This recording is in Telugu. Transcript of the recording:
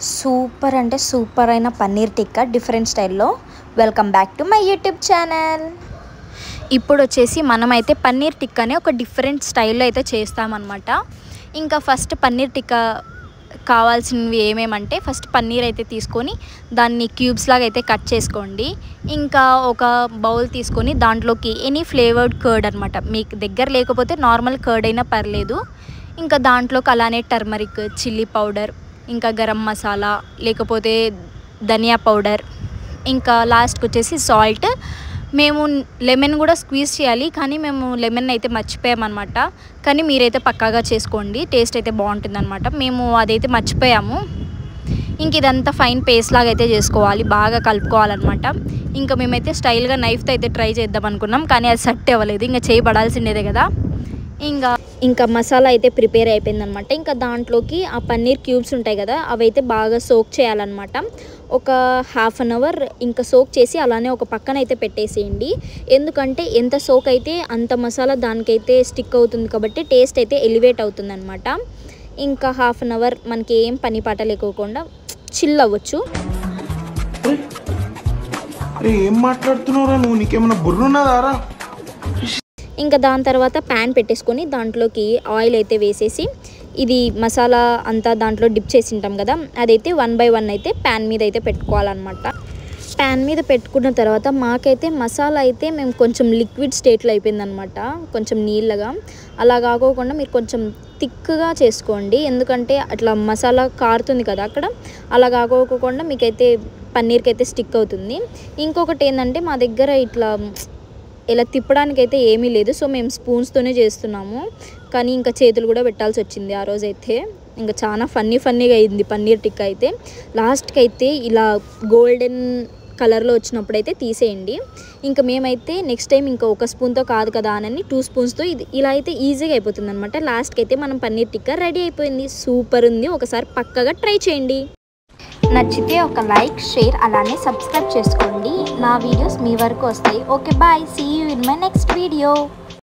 సూపర్ అంటే సూపర్ అయిన పన్నీర్ టిక్కా డిఫరెంట్ స్టైల్లో. Welcome back to my YouTube channel. ఇప్పుడు వచ్చేసి మనమైతే పన్నీర్ టిక్కాని ఒక డిఫరెంట్ స్టైల్లో అయితే చేస్తామన్నమాట. ఇంకా ఫస్ట్ పన్నీర్ టిక్కా కావాల్సినవి ఏమేమంటే, ఫస్ట్ పన్నీర్ అయితే తీసుకొని దాన్ని క్యూబ్స్ లాగా అయితే కట్ చేసుకోండి. ఇంకా ఒక బౌల్ తీసుకొని దాంట్లోకి ఎనీ ఫ్లేవర్డ్ కర్డ్ అనమాట, మీకు దగ్గర లేకపోతే నార్మల్ కర్డ్ అయినా పర్లేదు. ఇంకా దాంట్లోకి అలానే టర్మరిక్, చిల్లీ పౌడర్, ఇంకా గరం మసాలా, లేకపోతే ధనియా పౌడర్, ఇంకా లాస్ట్కి వచ్చేసి సాల్ట్. మేము లెమన్ కూడా స్క్వీజ్ చేయాలి, కానీ మేము లెమన్ అయితే మర్చిపోయామన్నమాట. కానీ మీరైతే పక్కాగా చేసుకోండి, టేస్ట్ అయితే బాగుంటుందన్నమాట. మేము అదైతే మర్చిపోయాము. ఇంక ఇదంతా ఫైన్ పేస్ట్ లాగా అయితే చేసుకోవాలి, బాగా కలుపుకోవాలన్నమాట. ఇంకా మేమైతే స్టైల్గా నైఫ్తో అయితే ట్రై చేద్దాం అనుకున్నాం, కానీ అది సెట్ అవ్వలేదు. ఇంకా చేయబడాల్సిందేదే కదా. ఇంకా మసాలా అయితే ప్రిపేర్ అయిపోయిందనమాట. ఇంకా దాంట్లోకి ఆ పన్నీర్ క్యూబ్స్ ఉంటాయి కదా, అవి అయితే బాగా సోక్ చేయాలన్నమాట. ఒక హాఫ్ అన్ అవర్ ఇంకా సోక్ చేసి అలానే ఒక పక్కన అయితే పెట్టేసేయండి. ఎందుకంటే ఎంత సోక్ అయితే అంత మసాలా దానికైతే స్టిక్ అవుతుంది, కాబట్టి టేస్ట్ అయితే ఎలివేట్ అవుతుంది అనమాట. ఇంకా హాఫ్ అన్ అవర్ మనకి ఏం పని పాట లేకోకుండా చిల్ అవ్వచ్చు. ఏం మాట్లాడుతున్నారా నువ్వు? నీకేమన్నా బుర్రున్నదారా? ఇంకా దాని తర్వాత ప్యాన్ పెట్టేసుకొని దాంట్లోకి ఆయిల్ అయితే వేసేసి, ఇది మసాలా అంతా దాంట్లో డిప్ చేసి ఉంటాం కదా, అదైతే 1 by 1 అయితే ప్యాన్ మీద అయితే పెట్టుకోవాలన్నమాట. ప్యాన్ మీద పెట్టుకున్న తర్వాత మాకైతే మసాలా అయితే మేము కొంచెం లిక్విడ్ స్టేట్లో అయిపోయిందనమాట, కొంచెం నీళ్ళగా. అలా కాకోకుండా మీరు కొంచెం థిక్గా చేసుకోండి, ఎందుకంటే అట్లా మసాలా కారుతుంది కదా అక్కడ. అలా కాకోకుండా మీకైతే పన్నీర్కి అయితే స్టిక్ అవుతుంది. ఇంకొకటి ఏంటంటే, మా దగ్గర ఇట్లా ఇలా తిప్పడానికి అయితే ఏమీ లేదు, సో మేము స్పూన్స్తోనే చేస్తున్నాము. కానీ ఇంకా చేతులు కూడా పెట్టాల్సి వచ్చింది ఆ రోజైతే. ఇంకా చాలా ఫన్నీగా అయింది పన్నీర్ టిక్కా అయితే. లాస్ట్కి అయితే ఇలా గోల్డెన్ కలర్లో వచ్చినప్పుడు అయితే తీసేయండి. ఇంకా మేమైతే నెక్స్ట్ టైం ఇంకా ఒక స్పూన్తో కాదు కదా అని 2 స్పూన్స్తో ఇలా అయితే ఈజీగా అయిపోతుంది అనమాట. లాస్ట్కి అయితే మనం పన్నీర్ టిక్కా రెడీ అయిపోయింది. సూపర్ ఉంది, ఒకసారి పక్కగా ట్రై చేయండి. నచ్చితే ఒక లైక్, షేర్, అలానే సబ్స్క్రైబ్ చేసుకోండి. నా వీడియోస్ మీ వరకు వస్తాయి. Okay bye, see you in my next video.